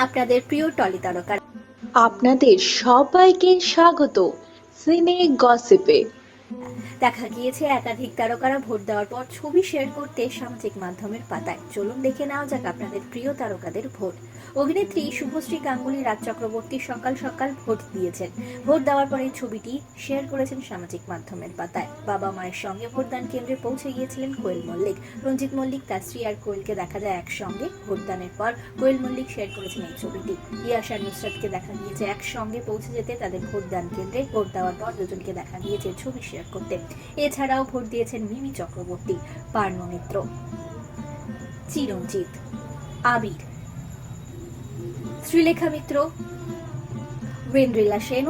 আপনাদের প্রিয় টলি তারকা। আপনাদের সবাইকে স্বাগত সিনে গসিপে। দেখা গিয়েছে একাধিক তারকারা ভোট দেওয়ার পর ছবি শেয়ার করতে সামাজিক মাধ্যমের পাতায়। চলুন দেখে নেওয়া যাক আপনাদের প্রিয় তারকাদের ভোট। অভিনেত্রী শুভশ্রী গাঙ্গুলি রাজ চক্রবর্তী সকাল সকাল ভোট দিয়েছেন। ভোট দেওয়ার পরে ছবিটি শেয়ার করেছেন সামাজিক মাধ্যমের পাতায়। বাবা মায়ের সঙ্গে ভোটদান কেন্দ্রে পৌঁছে গিয়েছিলেন কোয়েল মল্লিক। রঞ্জিত মল্লিক, তার স্ত্রী আর কোয়েলকে দেখা যায় একসঙ্গে ভোটদানের পর। কোয়েল মল্লিক শেয়ার করেছেন এই ছবিটি। ইয়াশ আর নুসরাতকে দেখা গিয়েছে একসঙ্গে পৌঁছে যেতে তাদের ভোটদান কেন্দ্রে। ভোট দেওয়ার পর দুজনকে দেখা গিয়েছে ছবি শেয়ার করতে। এছাড়াও ভোট দিয়েছেন মিমি চক্রবর্তী, পার্নো মিত্র, চিরঞ্জিত, আবির, শ্রীলেখা মিত্র, ওয়েন্দ্রিলা সেন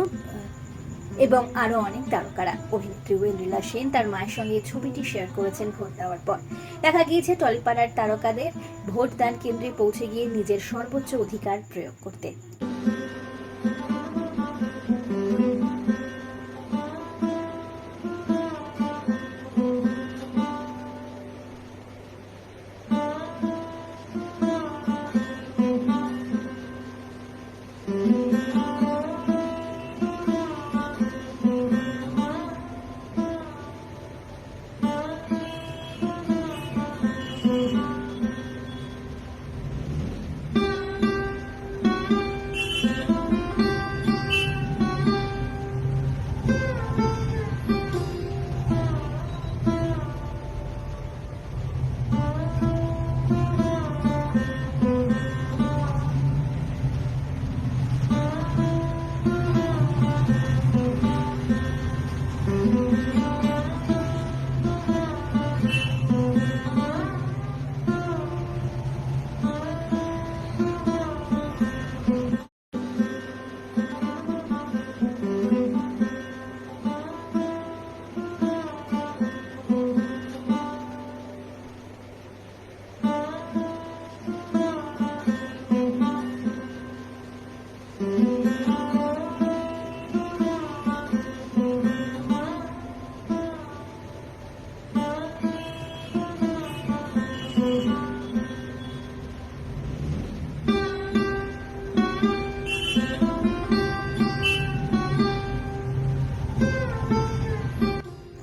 এবং আরো অনেক তারকারা। অভিনেত্রী ওয়েন্দ্রিলা সেন তার মায়ের সঙ্গে ছবিটি শেয়ার করেছেন ভোট দেওয়ার পর। দেখা গিয়েছে টলিপাড়ার তারকাদের ভোটদান কেন্দ্রে পৌঁছে গিয়ে নিজের সর্বোচ্চ অধিকার প্রয়োগ করতে।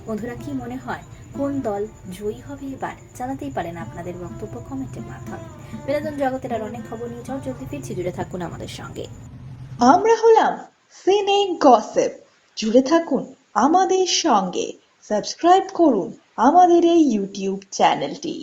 বন্ধুরা, কি মনে হয় কোন দল জয়ী হবে এবার? জানাতেই পারেন আপনাদের বক্তব্য কমেন্টের মাধ্যমে। বিনোদন জগতের আর অনেক খবর নিয়ে জলদি ফিরছি, জুড়ে থাকুন আমাদের সঙ্গে। আমরা হলাম সিনে গসিপ, জুড়ে থাকুন আমাদের সঙ্গে, সাবস্ক্রাইব করুন আমাদের এই ইউটিউব চ্যানেলটি।